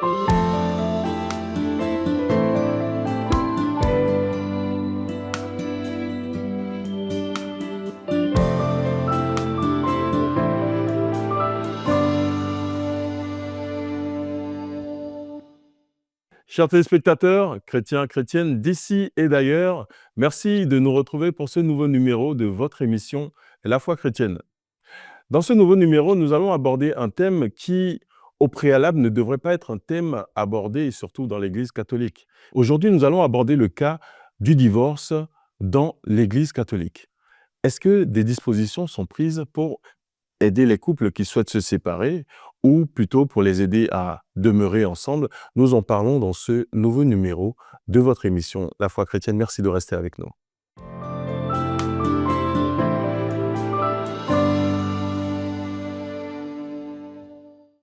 Chers téléspectateurs, chrétiens, chrétiennes d'ici et d'ailleurs, merci de nous retrouver pour ce nouveau numéro de votre émission La foi chrétienne. Dans ce nouveau numéro, nous allons aborder un thème qui, au préalable, ne devrait pas être un thème abordé, surtout dans l'Église catholique. Aujourd'hui, nous allons aborder le cas du divorce dans l'Église catholique. Est-ce que des dispositions sont prises pour aider les couples qui souhaitent se séparer ou plutôt pour les aider à demeurer ensemble? Nous en parlons dans ce nouveau numéro de votre émission La foi chrétienne. Merci de rester avec nous.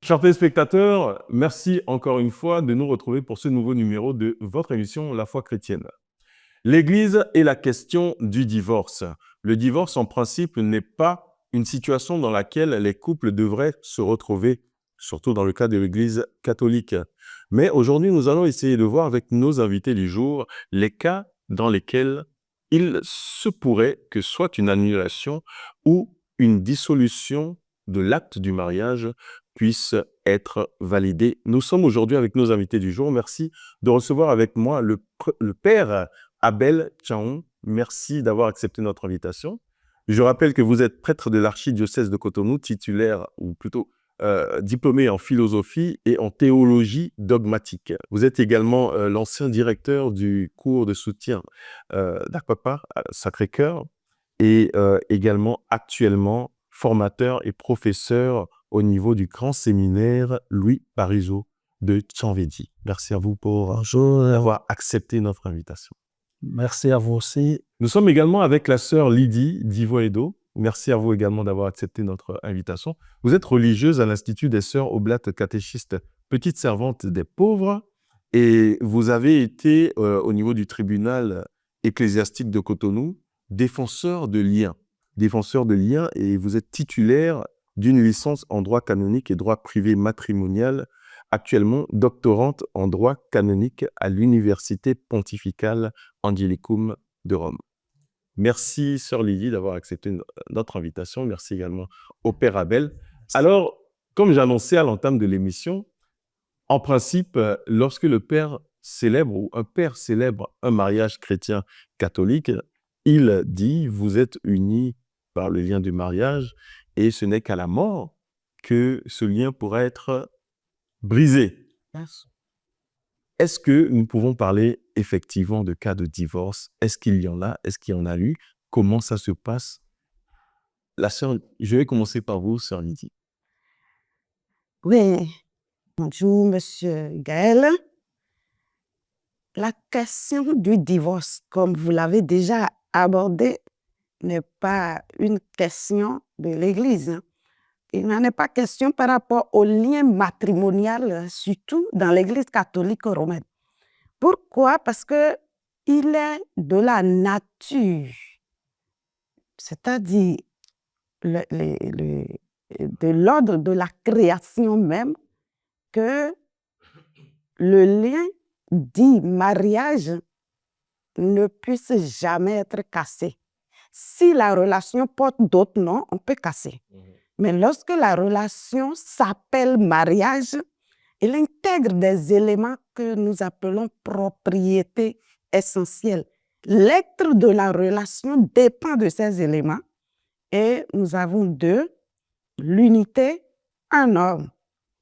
Chers téléspectateurs, merci encore une fois de nous retrouver pour ce nouveau numéro de votre émission La foi chrétienne. L'Église et la question du divorce. Le divorce, en principe, n'est pas une situation dans laquelle les couples devraient se retrouver, surtout dans le cas de l'Église catholique. Mais aujourd'hui, nous allons essayer de voir avec nos invités du jour les cas dans lesquels il se pourrait que soit une annulation ou une dissolution de l'acte du mariage puisse être validée. Nous sommes aujourd'hui avec nos invités du jour. Merci de recevoir avec moi le père Abel Tchaon. Merci d'avoir accepté notre invitation. Je rappelle que vous êtes prêtre de l'archidiocèse de Cotonou, titulaire, ou plutôt diplômé en philosophie et en théologie dogmatique. Vous êtes également l'ancien directeur du cours de soutien d'Aquapa, Sacré-Cœur, et également actuellement formateur et professeur au niveau du grand séminaire Louis Parisot de Tchanvédi. Merci à vous pour avoir accepté notre invitation. Merci à vous aussi. Nous sommes également avec la sœur Lydie Divoedo. Merci à vous également d'avoir accepté notre invitation. Vous êtes religieuse à l'Institut des Sœurs Oblates Catéchistes, petite servante des pauvres, et vous avez été au niveau du tribunal ecclésiastique de Cotonou, défenseur de liens, et vous êtes titulaire d'une licence en droit canonique et droit privé matrimonial, actuellement doctorante en droit canonique à l'Université pontificale Angelicum de Rome. Merci, sœur Lydie, d'avoir accepté notre invitation. Merci également au père Abel. Alors, comme j'annonçais à l'entame de l'émission, en principe, lorsque le père célèbre ou un père célèbre un mariage chrétien catholique, il dit « vous êtes unis par le lien du mariage et ce n'est qu'à la mort que ce lien pourra être brisé. » Est-ce que nous pouvons parler effectivement de cas de divorce? Est-ce qu'il y en a? Est-ce qu'il y en a eu? Comment ça se passe? La sœur, je vais commencer par vous, sœur Lydie. Oui, bonjour, monsieur Gaël. La question du divorce, comme vous l'avez déjà abordé, n'est pas une question de l'Église. Il n'en est pas question par rapport au lien matrimonial, surtout dans l'Église catholique romaine. Pourquoi? Parce qu'il est de la nature, c'est-à-dire de l'ordre de la création même, que le lien dit mariage ne puisse jamais être cassé. Si la relation porte d'autres noms, on peut casser. Mais lorsque la relation s'appelle mariage, elle intègre des éléments que nous appelons propriétés essentielles. L'être de la relation dépend de ces éléments et nous avons deux, l'unité, un homme,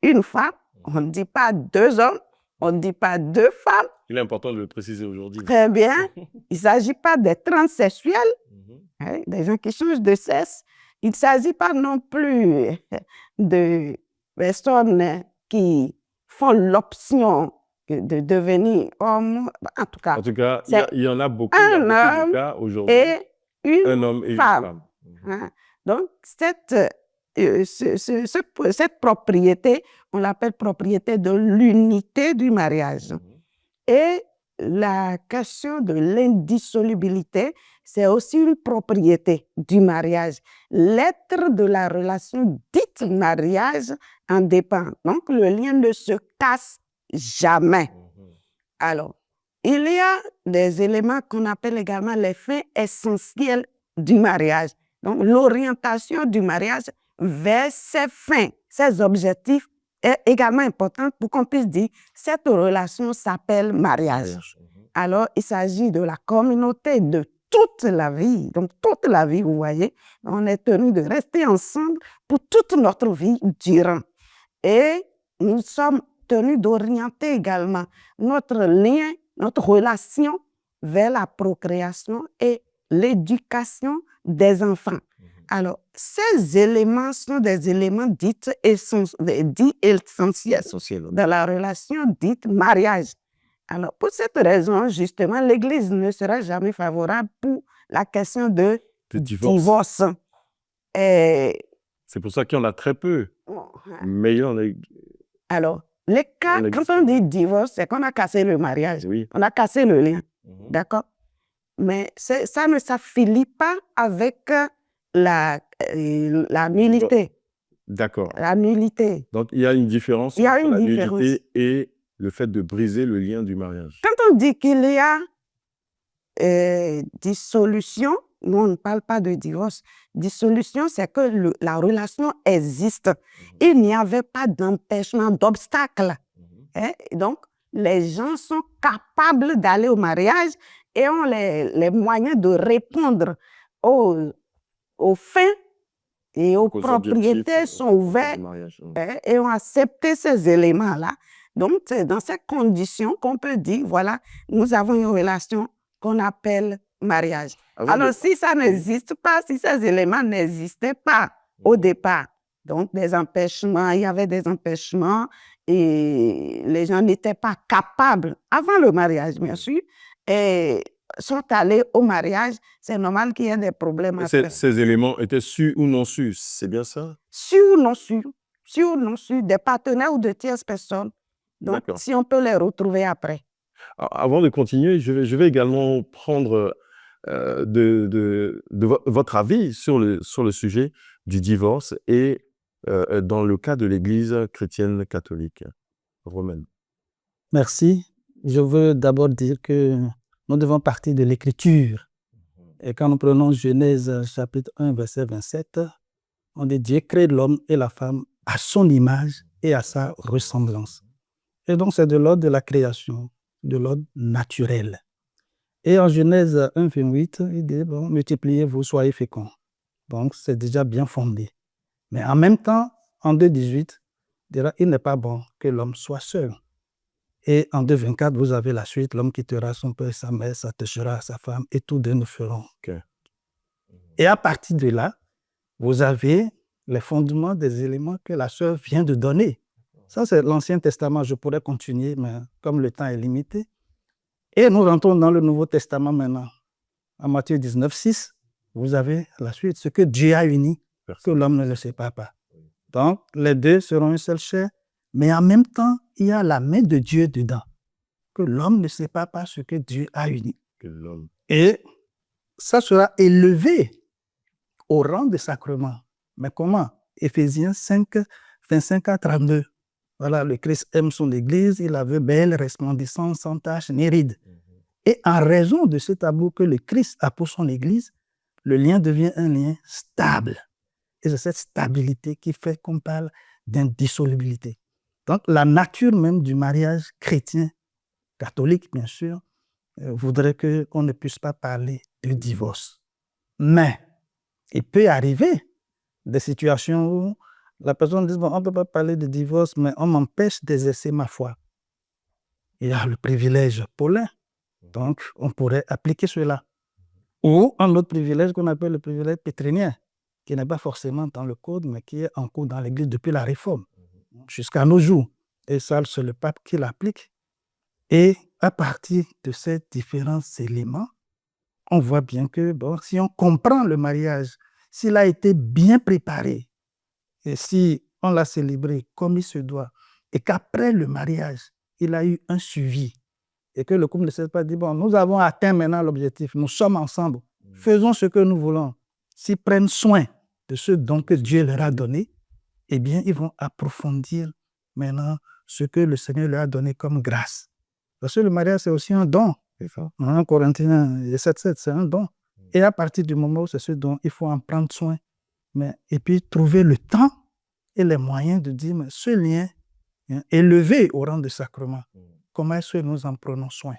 une femme. On ne dit pas deux hommes, on ne dit pas deux femmes. Il est important de le préciser aujourd'hui. Très bien. Il ne s'agit pas des transsexuels, des gens qui changent de sexe. Il ne s'agit pas non plus de personnes qui font l'option de devenir homme. En tout cas, il y en a beaucoup. Un homme de cas aujourd'hui et un homme et une femme. Donc, cette propriété, on l'appelle propriété de l'unité du mariage. Et la question de l'indissolubilité, c'est aussi une propriété du mariage. L'être de la relation dite mariage en dépend. Donc, le lien ne se casse jamais. Alors, il y a des éléments qu'on appelle également les fins essentielles du mariage. Donc, l'orientation du mariage vers ses fins, ses objectifs est également importante pour qu'on puisse dire cette relation s'appelle mariage. Alors, il s'agit de la communauté de toute la vie. Donc, toute la vie, vous voyez, on est tenu de rester ensemble pour toute notre vie durant. Et nous sommes tenus d'orienter également notre lien, notre relation vers la procréation et l'éducation des enfants. Alors, ces éléments sont des éléments dits essentiels dans la relation dite mariage. Alors, pour cette raison, justement, l'Église ne sera jamais favorable pour la question de divorce. Et... C'est pour ça qu'il y en a très peu. Mais il y en a... Alors, les cas, quand on dit divorce, c'est qu'on a cassé le mariage. Oui. On a cassé le lien. D'accord? Mais ça ne s'affilie pas avec la nullité. D'accord. La nullité. Donc, il y a une différence entre la nullité et le fait de briser le lien du mariage. Quand on dit qu'il y a dissolution, nous, on ne parle pas de divorce. Dissolution, c'est que la relation existe. Il n'y avait pas d'empêchement, d'obstacle. Donc, les gens sont capables d'aller au mariage et ont les moyens de répondre aux fins et aux propriétés sont ouverts et ont accepté ces éléments-là. Donc, c'est dans ces conditions qu'on peut dire, voilà, nous avons une relation qu'on appelle mariage. Alors, si ça n'existe pas, si ces éléments n'existaient pas au départ, donc des empêchements, il y avait des empêchements et les gens n'étaient pas capables, avant le mariage, bien sûr, et sont allés au mariage, c'est normal qu'il y ait des problèmes après. Ces éléments étaient su ou non su, c'est bien ça? Su ou non su, des partenaires ou de tierces personnes. Donc, si on peut les retrouver après. Avant de continuer, je vais également prendre votre avis sur le sujet du divorce et dans le cas de l'Église chrétienne catholique romaine. Merci. Je veux d'abord dire que nous devons partir de l'Écriture. Et quand nous prenons Genèse chapitre 1, verset 27, on dit Dieu crée l'homme et la femme à son image et à sa ressemblance. Et donc c'est de l'ordre de la création, de l'ordre naturel. Et en Genèse 1, 28, il dit, bon, multipliez-vous, soyez féconds. Donc c'est déjà bien fondé. Mais en même temps, en 2,18, il dira, il n'est pas bon que l'homme soit seul. Et en 2,24, vous avez la suite, l'homme quittera son père et sa mère, s'attachera à sa femme, et tous deux nous ferons. Et à partir de là, vous avez les fondements des éléments que la sœur vient de donner. Ça, c'est l'Ancien Testament. Je pourrais continuer, mais comme le temps est limité. Et nous rentrons dans le Nouveau Testament maintenant. En Matthieu 19, 6, vous avez la suite. Ce que Dieu a uni, que l'homme ne le sépare pas. Donc, les deux seront une seule chair. Mais en même temps, il y a la main de Dieu dedans. Que l'homme ne sépare pas ce que Dieu a uni. Et ça sera élevé au rang de sacrement. Mais comment? Éphésiens 5, 25 à 32. Voilà, le Christ aime son Église, il la veut belle, resplendissante, sans tache ni ride. Et en raison de cet amour que le Christ a pour son Église, le lien devient un lien stable. Et c'est cette stabilité qui fait qu'on parle d'indissolubilité. Donc, la nature même du mariage chrétien, catholique bien sûr, voudrait qu'on ne puisse pas parler de divorce. Mais il peut arriver des situations où la personne dit, bon, on ne peut pas parler de divorce, mais on m'empêche d'exercer ma foi. Il y a le privilège paulin, donc on pourrait appliquer cela. Ou un autre privilège qu'on appelle le privilège pétrinien, qui n'est pas forcément dans le code, mais qui est en cours dans l'Église depuis la Réforme, jusqu'à nos jours. Et ça, c'est le pape qui l'applique. Et à partir de ces différents éléments, on voit bien que bon, si on comprend le mariage, s'il a été bien préparé, et si on l'a célébré comme il se doit, et qu'après le mariage, il a eu un suivi, et que le couple ne s'est pas dit, bon, nous avons atteint maintenant l'objectif, nous sommes ensemble, faisons ce que nous voulons. S'ils prennent soin de ce don que Dieu leur a donné, eh bien, ils vont approfondir maintenant ce que le Seigneur leur a donné comme grâce. Parce que le mariage, c'est aussi un don. C'est ça. En 1 Corinthiens 7,7, c'est un don. Et à partir du moment où c'est ce don, il faut en prendre soin. Et puis trouver le temps et les moyens de dire, mais ce lien élevé au rang de sacrement, comment est-ce que nous en prenons soin?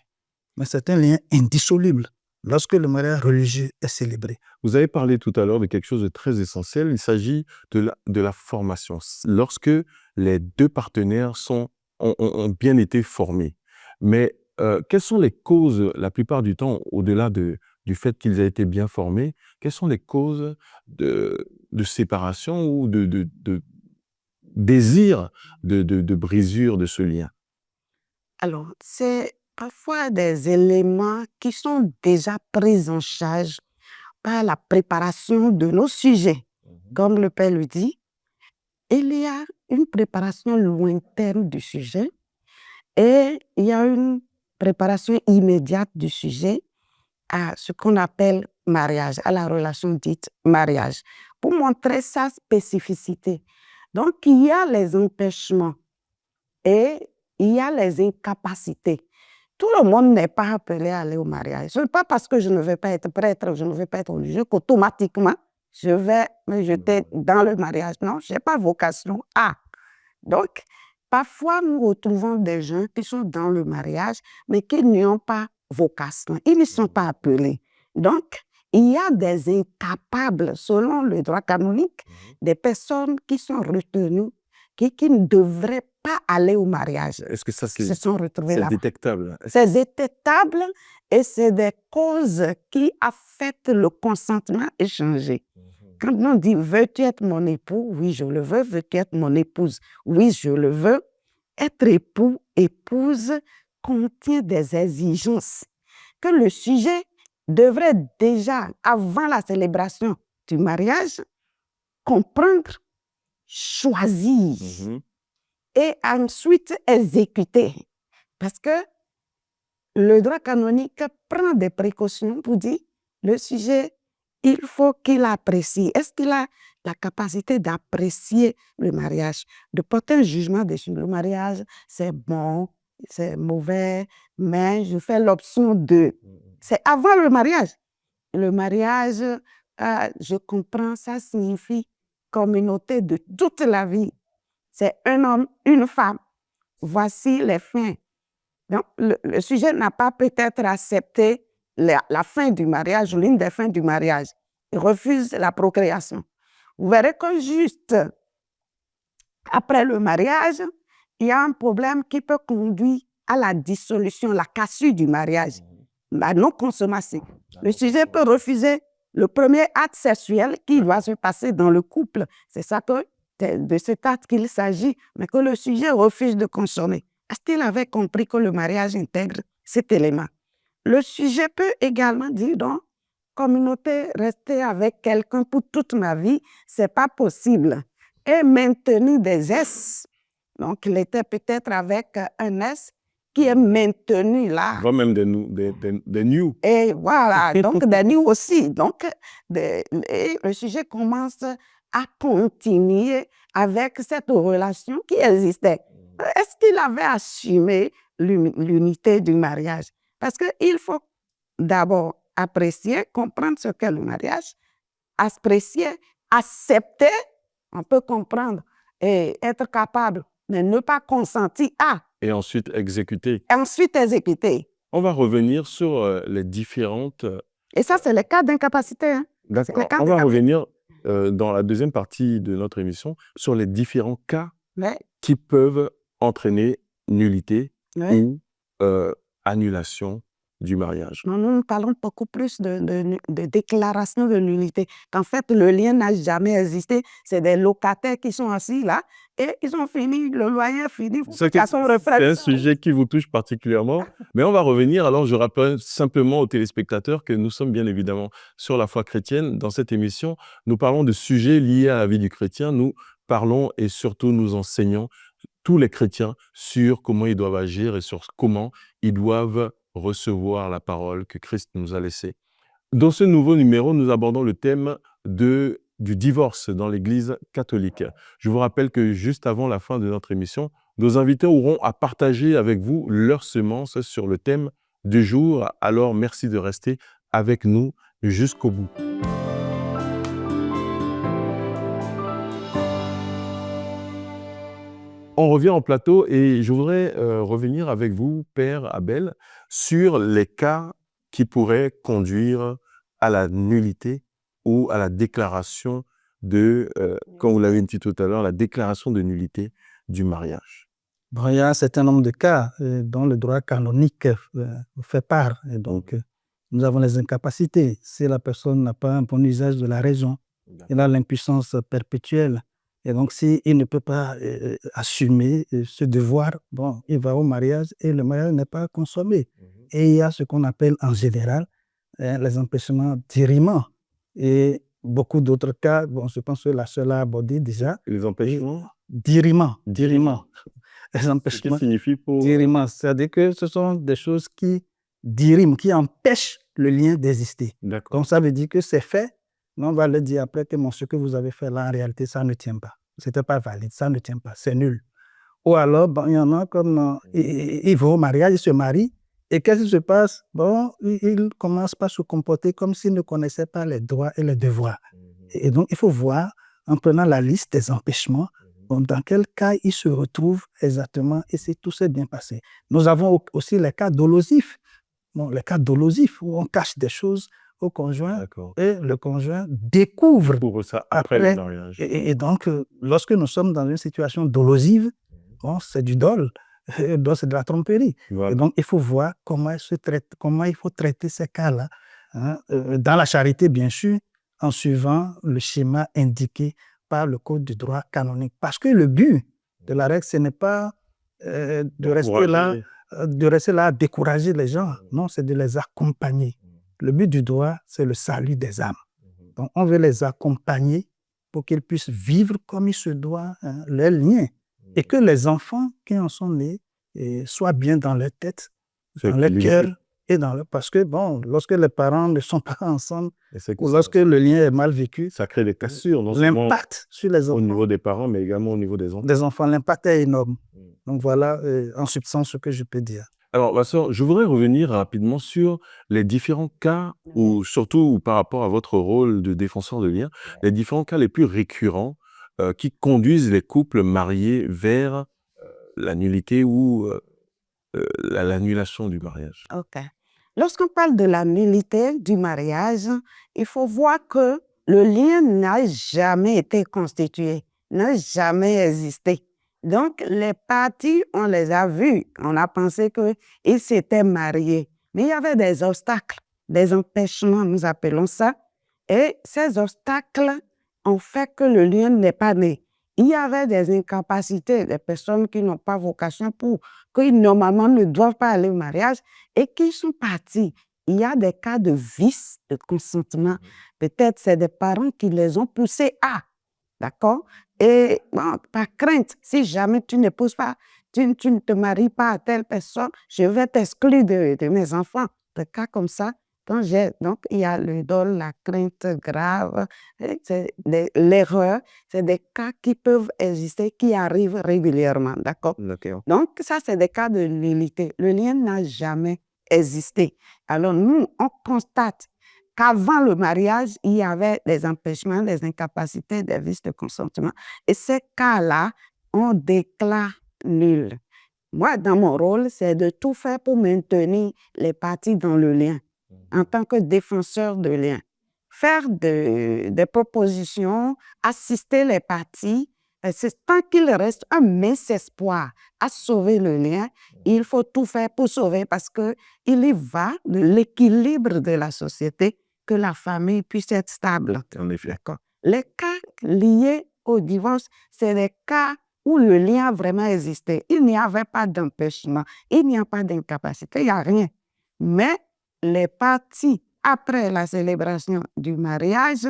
Mais c'est un lien indissoluble lorsque le mariage religieux est célébré. Vous avez parlé tout à l'heure de quelque chose de très essentiel. Il s'agit de la formation. Lorsque les deux partenaires ont bien été formés. Mais quelles sont les causes, la plupart du temps, au-delà du fait qu'ils aient été bien formés, quelles sont les causes de séparation ou de désir de brisure de ce lien? Alors, c'est parfois des éléments qui sont déjà pris en charge par la préparation de nos sujets. Comme le Père le dit, il y a une préparation lointaine du sujet et il y a une préparation immédiate du sujet à ce qu'on appelle mariage, à la relation dite mariage, pour montrer sa spécificité. Donc, il y a les empêchements et il y a les incapacités. Tout le monde n'est pas appelé à aller au mariage. Ce n'est pas parce que je ne vais pas être prêtre, je ne vais pas être religieux qu'automatiquement, je vais me jeter dans le mariage. Non, je n'ai pas vocation à. Donc, parfois, nous retrouvons des gens qui sont dans le mariage, mais qui n'y ont pas vocation. Ils ne sont pas appelés. Donc, il y a des incapables, selon le droit canonique, des personnes qui sont retenues, qui ne devraient pas aller au mariage. Est-ce que ça, Se sont retrouvés c'est là. détectable? C'est détectable et c'est des causes qui affectent le consentement échangé. Quand on dit « veux-tu être mon époux ?» Oui, je le veux. « Veux-tu être mon épouse ?» Oui, je le veux. Être époux, épouse contient des exigences que le sujet devrait déjà, avant la célébration du mariage, comprendre, choisir et ensuite exécuter. Parce que le droit canonique prend des précautions pour dire le sujet, il faut qu'il apprécie. Est-ce qu'il a la capacité d'apprécier le mariage, de porter un jugement dessus? Le mariage, c'est bon, c'est mauvais, mais je fais l'option 2. C'est avant le mariage. Le mariage, je comprends, ça signifie communauté de toute la vie. C'est un homme, une femme. Voici les fins. Donc, le sujet n'a pas peut-être accepté la fin du mariage, l'une des fins du mariage. Il refuse la procréation. Vous verrez que juste après le mariage, il y a un problème qui peut conduire à la dissolution, la cassure du mariage, la non-consommation. Le sujet peut refuser le premier acte sexuel qui doit se passer dans le couple. C'est ça de cet acte qu'il s'agit, mais que le sujet refuse de consommer. Est-ce qu'il avait compris que le mariage intègre cet élément? Le sujet peut également dire, donc, communauté, rester avec quelqu'un pour toute ma vie, ce n'est pas possible. Et maintenir des S. Donc, il était peut-être avec un S qui est maintenu là. Voire même des new. Et voilà, donc des new aussi. Donc, et le sujet commence à continuer avec cette relation qui existait. Est-ce qu'il avait assumé l'unité du mariage? Parce qu'il faut d'abord apprécier, comprendre ce qu'est le mariage, apprécier, accepter, on peut comprendre, et être capable, mais ne pas consentir à. Et ensuite exécuter. Ensuite exécuter. On va revenir sur les différentes... Et ça, c'est le cas d'incapacité. Hein? D'accord. On va revenir dans la deuxième partie de notre émission sur les différents cas qui peuvent entraîner nullité ou annulation du mariage. Nous parlons beaucoup plus de déclaration de nullité. Qu'en fait, le lien n'a jamais existé. C'est des locataires qui sont assis là et ils ont fini, le loyer est fini. C'est un sujet qui vous touche particulièrement. Mais on va revenir. Alors, je rappelle simplement aux téléspectateurs que nous sommes bien évidemment sur la foi chrétienne. Dans cette émission, nous parlons de sujets liés à la vie du chrétien. Nous parlons et surtout nous enseignons tous les chrétiens sur comment ils doivent agir et sur comment ils doivent recevoir la parole que Christ nous a laissée. Dans ce nouveau numéro, nous abordons le thème de du divorce dans l'Église catholique. Je vous rappelle que juste avant la fin de notre émission, nos invités auront à partager avec vous leurs semences sur le thème du jour. Alors, merci de rester avec nous jusqu'au bout. On revient en plateau et je voudrais revenir avec vous, Père Abel, sur les cas qui pourraient conduire à la nullité ou à la déclaration de, comme vous l'avez dit tout à l'heure, la déclaration de nullité du mariage. Bon, il y a un certain nombre de cas dont le droit canonique fait part. Et donc, nous avons les incapacités. Si la personne n'a pas un bon usage de la raison, il a l'impuissance perpétuelle. Et donc, s'il ne peut pas assumer ce devoir, bon, il va au mariage et le mariage n'est pas consommé. Et il y a ce qu'on appelle en général les empêchements d'irriment. Et beaucoup d'autres cas, bon, je pense que la seule a abordé déjà. Les empêchements d'irriment. Les Ce empêchements qui signifie pour... d'irriment, c'est-à-dire que ce sont des choses qui diriment, qui empêchent le lien d'exister. D'accord. Donc, ça veut dire que c'est fait, mais on va le dire après que ce que vous avez fait là, en réalité, ça ne tient pas. Ce n'était pas valide, ça ne tient pas, c'est nul. Ou alors, bon, il y en a comme, ils vont au mariage, ils se marient, et qu'est-ce qui se passe? Bon, ils commencent par se comporter comme s'ils ne connaissaient pas les droits et les devoirs. Et donc, il faut voir, en prenant la liste des empêchements, bon, dans quel cas ils se retrouvent exactement et si tout s'est bien passé. Nous avons aussi les cas dolosifs. Bon, les cas dolosifs où on cache des choses au conjoint et le conjoint découvre pour ça après le mariage. Et donc, lorsque nous sommes dans une situation dolosive, bon, c'est du dol, donc c'est de la tromperie. Voilà. Et donc, il faut voir comment il faut traiter ces cas-là, hein, dans la charité, bien sûr, en suivant le schéma indiqué par le Code du droit canonique. Parce que le but de la règle, ce n'est pas de rester là à décourager les gens. Non, c'est de les accompagner. Le but du droit, c'est le salut des âmes. Donc, on veut les accompagner pour qu'ils puissent vivre comme il se doit leurs liens. Et que les enfants qui en sont nés soient bien dans leur tête, dans leur cœur. Parce que, bon, lorsque les parents ne sont pas ensemble, ou lorsque le lien est mal vécu, ça crée des cassures, non l'impact sur les enfants, au niveau des parents, mais également au niveau des enfants. Des enfants, l'impact est énorme. Donc voilà, en substance, ce que je peux dire. Alors, ma sœur, je voudrais revenir rapidement sur les différents cas, ou surtout par rapport à votre rôle de défenseur de liens, les différents cas les plus récurrents qui conduisent les couples mariés vers la nullité ou l'annulation du mariage. OK. Lorsqu'on parle de la nullité du mariage, il faut voir que le lien n'a jamais été constitué, n'a jamais existé. Donc, les parties, on les a vues, on a pensé qu'ils s'étaient mariés. Mais il y avait des obstacles, des empêchements, nous appelons ça. Et ces obstacles ont fait que le lien n'est pas né. Il y avait des incapacités, des personnes qui n'ont pas vocation qui normalement ne doivent pas aller au mariage et qui sont partis. Il y a des cas de vice de consentement. Peut-être c'est des parents qui les ont poussés à. D'accord? Et bon, par crainte, si jamais tu n'épouses pas, tu ne te maries pas à telle personne, je vais t'exclure de mes enfants. Des cas comme ça. Donc, il y a le dol, la crainte grave, l'erreur. C'est des cas qui peuvent exister, qui arrivent régulièrement. D'accord? Donc, ça, c'est des cas de nullité. Le lien n'a jamais existé. Alors, nous, on constate qu'avant le mariage, il y avait des empêchements, des incapacités, des vices de consentement. Et ces cas-là, on déclare nul. Moi, dans mon rôle, c'est de tout faire pour maintenir les parties dans le lien, en tant que défenseur de lien. Faire des propositions, assister les parties, tant qu'il reste un mince espoir à sauver le lien, il faut tout faire pour sauver parce qu'il y va de l'équilibre de la société, que la famille puisse être stable. En effet. Les cas liés au divorce, c'est des cas où le lien a vraiment existé. Il n'y avait pas d'empêchement, il n'y a pas d'incapacité, il n'y a rien. Mais les parties, après la célébration du mariage,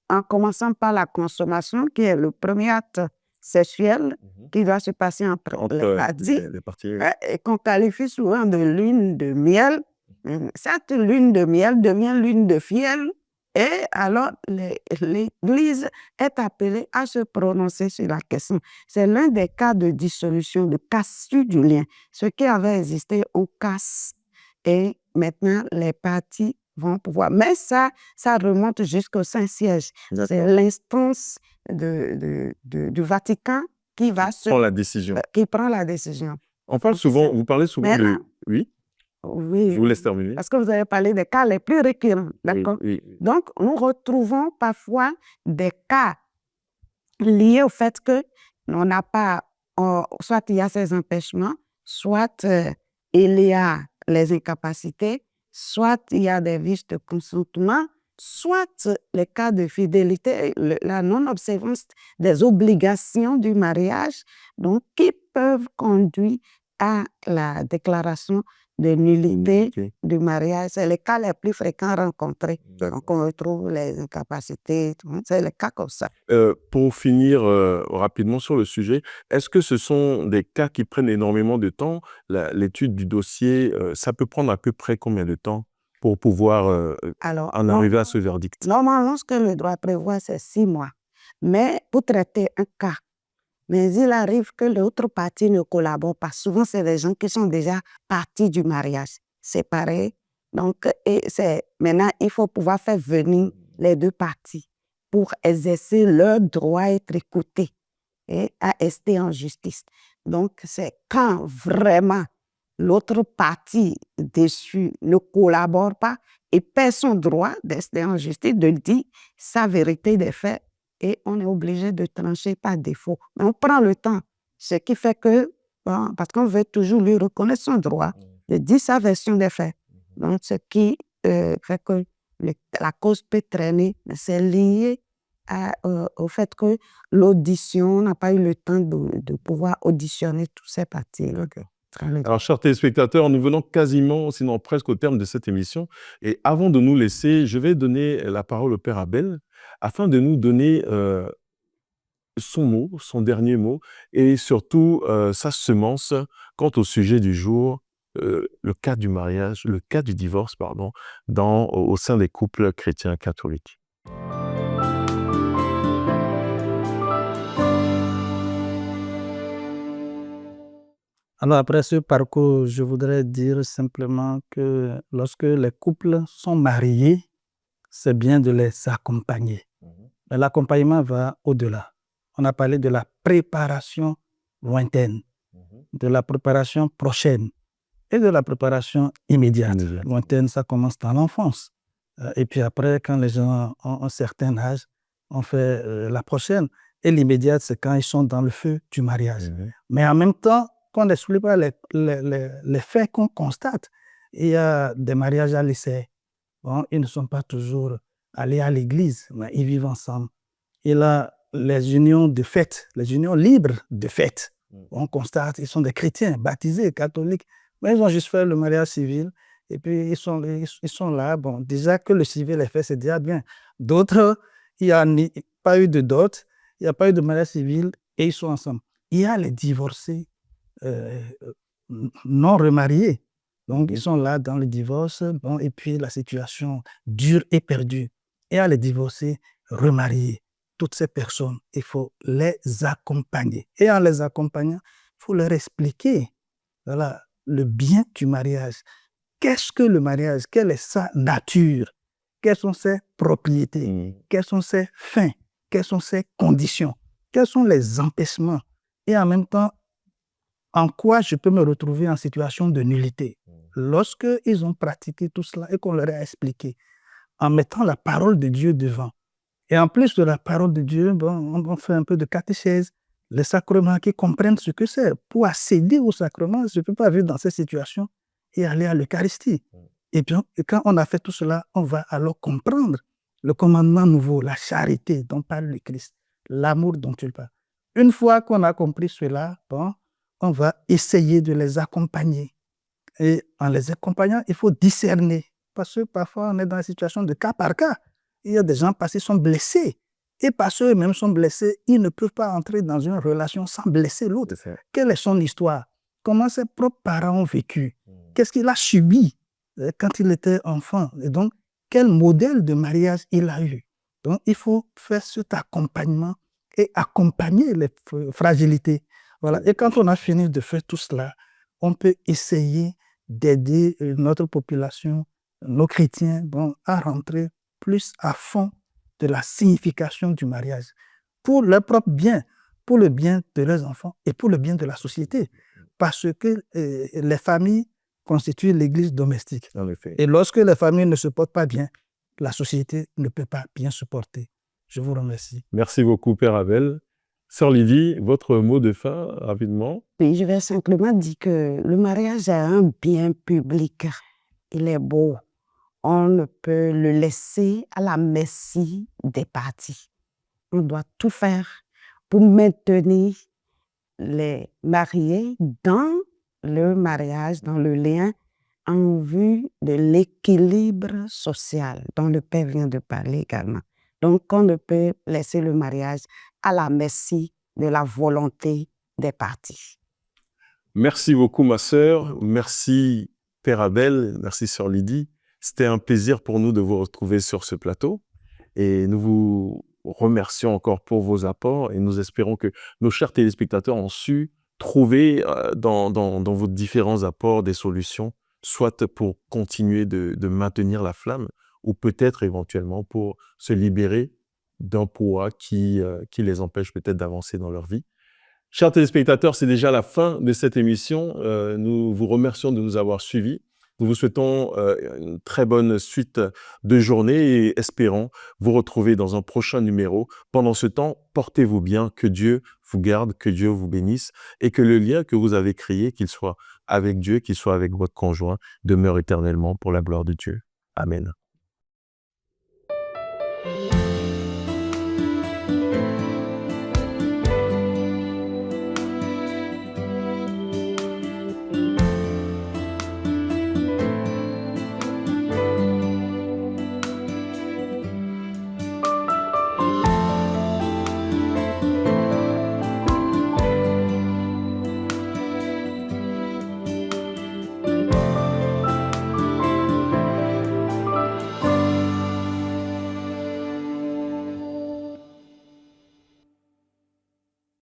en commençant par la consommation, qui est le premier acte sexuel qui doit se passer entre les parties, et qu'on qualifie souvent de lune de miel. Cette lune de miel devient lune de fiel Et alors, l'Église est appelée à se prononcer sur la question. C'est l'un des cas de dissolution, de cassure du lien. Ce qui avait existé, on casse. Et maintenant, les partis vont pouvoir. Mais ça remonte jusqu'au Saint-Siège. C'est l'instance du Vatican qui Prend la décision. qui prend la décision. Vous parlez souvent de... Oui, Oui, je vous laisse terminer. parce que vous avez parlé des cas les plus récurrents, d'accord? Oui. Donc, nous retrouvons parfois des cas liés au fait que on n'a pas, soit il y a ces empêchements, soit il y a les incapacités, soit il y a des vices de consentement, soit les cas de fidélité, la non-observance des obligations du mariage, donc qui peuvent conduire à la déclaration de nullité du mariage. C'est les cas les plus fréquents rencontrés. Donc, on retrouve les incapacités, c'est les cas comme ça. Pour finir rapidement sur le sujet, est-ce que ce sont des cas qui prennent énormément de temps? L'étude du dossier, ça peut prendre à peu près combien de temps pour pouvoir en arriver à ce verdict? Normalement, ce que le droit prévoit, c'est 6 mois. Mais pour traiter un cas, mais il arrive que l'autre partie ne collabore pas. Souvent, c'est des gens qui sont déjà partis du mariage, séparés. Donc, maintenant, il faut pouvoir faire venir les deux parties pour exercer leur droit à être écoutés et à rester en justice. Donc, c'est quand vraiment l'autre partie déçue ne collabore pas et perd son droit d'être en justice, de dire sa vérité des faits, et on est obligé de trancher par défaut. Mais on prend le temps, ce qui fait que, parce qu'on veut toujours lui reconnaître son droit, de dire sa version des faits. Donc, ce qui fait que la cause peut traîner, mais c'est lié au fait que l'audition n'a pas eu le temps de pouvoir auditionner tous ces parties. Alors, chers téléspectateurs, nous venons quasiment, sinon presque au terme de cette émission. Et avant de nous laisser, je vais donner la parole au Père Abel afin de nous donner son mot, son dernier mot, et surtout sa semence quant au sujet du jour, le cas du mariage, le cas du divorce, pardon, au sein des couples chrétiens catholiques. Alors après ce parcours, je voudrais dire simplement que lorsque les couples sont mariés, c'est bien de les accompagner. Mais l'accompagnement va au-delà. On a parlé de la préparation lointaine, de la préparation prochaine et de la préparation immédiate. Lointaine, ça commence dans l'enfance. Et puis après, quand les gens ont un certain âge, on fait la prochaine. Et l'immédiate, c'est quand ils sont dans le feu du mariage. Mais en même temps, qu'on n'explique pas les faits qu'on constate. Il y a des mariages à l'essai. Bon, ils ne sont pas toujours allés à l'église, mais ils vivent ensemble. Et là, les unions de fait, les unions libres de fait, on constate qu'ils sont des chrétiens, baptisés, catholiques, mais ils ont juste fait le mariage civil. Et puis, ils sont là. Bon, déjà que le civil est fait, c'est déjà bien. D'autres, il n'y a pas eu de dot, il n'y a pas eu de mariage civil et ils sont ensemble. Il y a les divorcés non remariés. Donc, ils sont là dans le divorce, bon, et puis la situation dure et perdue. Et il y a les divorcés remariés. Toutes ces personnes, il faut les accompagner. Et en les accompagnant, il faut leur expliquer voilà, le bien du mariage. Qu'est-ce que le mariage? Quelle est sa nature? Quelles sont ses propriétés? Quelles sont ses fins? Quelles sont ses conditions? Quels sont les empêchements? Et en même temps, en quoi je peux me retrouver en situation de nullité? Lorsqu'ils ont pratiqué tout cela et qu'on leur a expliqué, en mettant la parole de Dieu devant. Et en plus de la parole de Dieu, bon, on fait un peu de catéchèse, les sacrements, qui comprennent ce que c'est. Pour accéder aux sacrements, je ne peux pas vivre dans cette situation et aller à l'Eucharistie. Et bien, quand on a fait tout cela, on va alors comprendre le commandement nouveau, la charité dont parle le Christ, l'amour dont il parle. Une fois qu'on a compris cela, bon, on va essayer de les accompagner. Et en les accompagnant, il faut discerner. Parce que parfois, on est dans une situation de cas par cas. Il y a des gens parce qu'ils sont blessés. Et parce qu'eux-mêmes sont blessés, ils ne peuvent pas entrer dans une relation sans blesser l'autre. Quelle est son histoire? Comment ses propres parents ont vécu? Qu'est-ce qu'il a subi quand il était enfant? Et donc, quel modèle de mariage il a eu. Donc, il faut faire cet accompagnement et accompagner les fragilités. Voilà. Et quand on a fini de faire tout cela, on peut essayer d'aider notre population, nos chrétiens, à rentrer plus à fond de la signification du mariage pour leur propre bien, pour le bien de leurs enfants et pour le bien de la société. Parce que les familles constituent l'église domestique. En effet. Et lorsque les familles ne se portent pas bien, la société ne peut pas bien se porter. Je vous remercie. Merci beaucoup, Père Abel. Sœur Lydie, votre mot de fin, rapidement. Oui, je vais simplement dire que le mariage est un bien public. Il est beau. On ne peut le laisser à la merci des parties. On doit tout faire pour maintenir les mariés dans le mariage, dans le lien, en vue de l'équilibre social dont le Père vient de parler également. Donc, on ne peut laisser le mariage à la merci de la volonté des parties. Merci beaucoup, ma sœur. Merci, Père Abel. Merci, Sœur Lydie. C'était un plaisir pour nous de vous retrouver sur ce plateau. Et nous vous remercions encore pour vos apports et nous espérons que nos chers téléspectateurs ont su trouver dans vos différents apports des solutions, soit pour continuer de maintenir la flamme ou peut-être éventuellement pour se libérer d'un poids qui les empêche peut-être d'avancer dans leur vie. Chers téléspectateurs, c'est déjà la fin de cette émission. Nous vous remercions de nous avoir suivis. Nous vous souhaitons une très bonne suite de journée et espérons vous retrouver dans un prochain numéro. Pendant ce temps, portez-vous bien, que Dieu vous garde, que Dieu vous bénisse et que le lien que vous avez créé, qu'il soit avec Dieu, qu'il soit avec votre conjoint, demeure éternellement pour la gloire de Dieu. Amen.